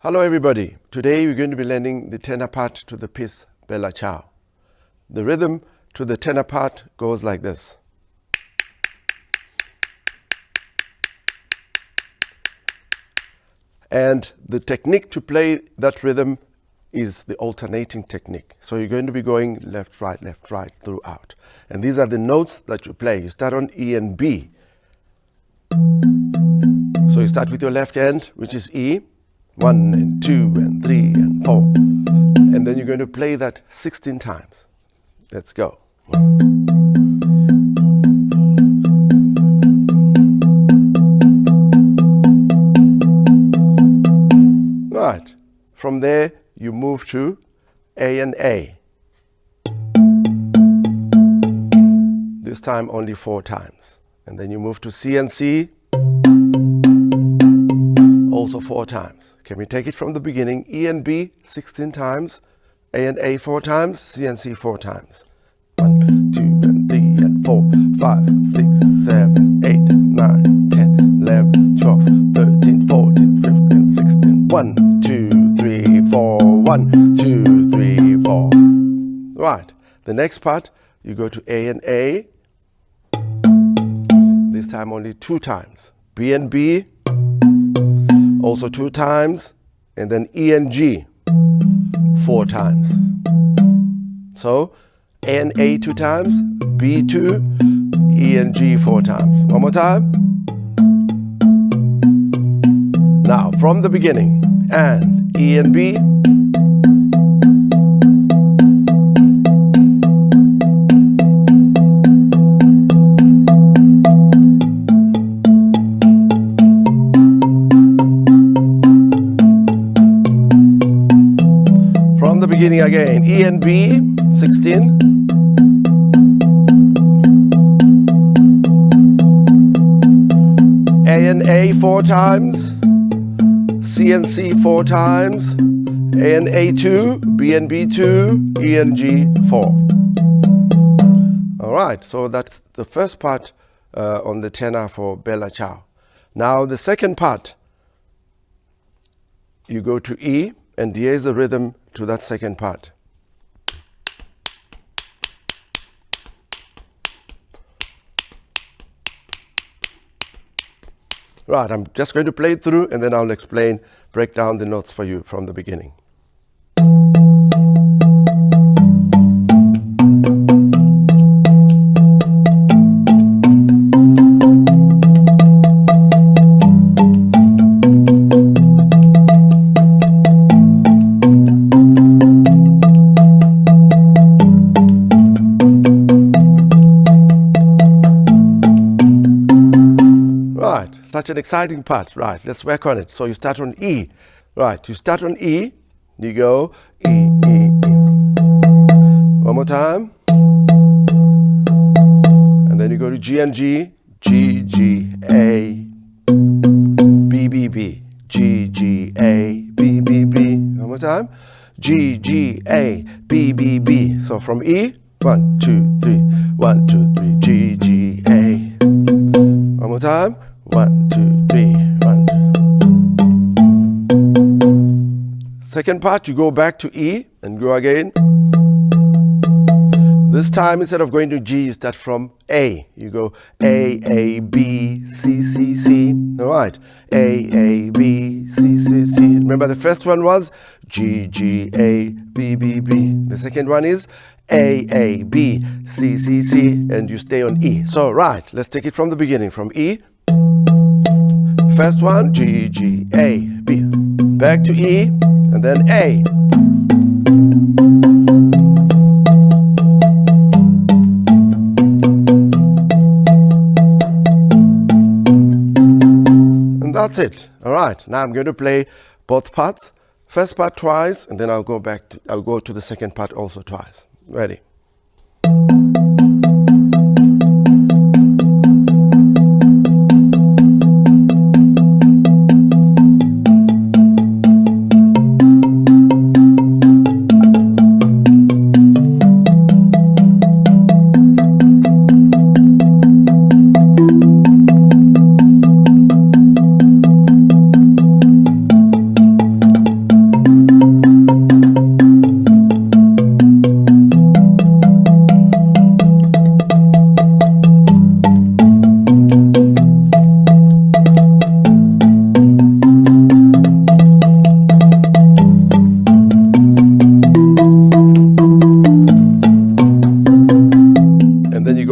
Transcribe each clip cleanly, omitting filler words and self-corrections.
Hello everybody. Today we're going to be learning the tenor part to the piece Bella Ciao. The rhythm to the tenor part goes like this. And the technique to play that rhythm is the alternating technique. So you're going to be going left, right throughout. And these are the notes that you play. You start on E and B. So you start with your left hand, which is E. 1 and 2 and 3 and 4. And then you're going to play that 16 times. Let's go. Right. From there, you move to A and A. This time only 4 times. And then you move to C and C. Also 4 times. Can we take it from the beginning? E and B 16 times, A and A 4 times, C and C 4 times. 1, 2 and 3 and 4, 5, 6, 7, 8, 9, 10, 11, 12, 13, 14, 15, 16. 1, 2, 3, 4, 1, 2, 3, 4. Right. The next part, you go to A and A. This time only 2 times. B and B. Also 2 times, and then E and G 4 times. So A and A 2 times, B 2, E and G 4 times. One more time. Now from the beginning, and E and B. The beginning again, E and B 16, A and A 4 times, C and C 4 times, A and A 2, B and B 2, E and G 4. All right, so that's the first part on the tenor for Bella Ciao. Now the second part, you go to E, and here's the rhythm to that second part. Right, I'm just going to play it through and then I'll break down the notes for you from the beginning. Right, such an exciting part. Right, let's work on it. So you start on E. Right, you start on E, you go E, E, E. One more time. And then you go to G and G, G, G, A, B, B, B, G, G, A, B, B, B. One more time. G, G, A, B, B, B. So from E, 1, 2, 3, 1, 2, 3, G, G, A. One more time. 1, 2, 3, 1, 2. Second part, you go back to E and go again. This time, instead of going to G, you start from A. You go A, B, C, C, C. All right. A, B, C, C, C. Remember the first one was G, G, A, B, B, B. The second one is A, B, C, C, C. And you stay on E. So, right, let's take it from the beginning. From E. First one, G, G, A, B. Back to E, and then A. And that's it. All right, now I'm going to play both parts. First part twice, and then I'll go to the second part also twice. Ready?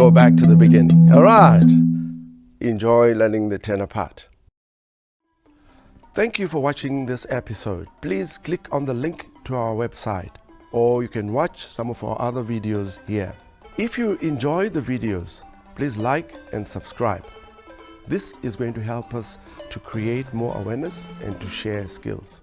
go back to the beginning. All right. Enjoy learning the tenor part. Thank you for watching this episode. Please click on the link to our website, or you can watch some of our other videos here. If you enjoyed the videos, please like and subscribe. This is going to help us to create more awareness and to share skills.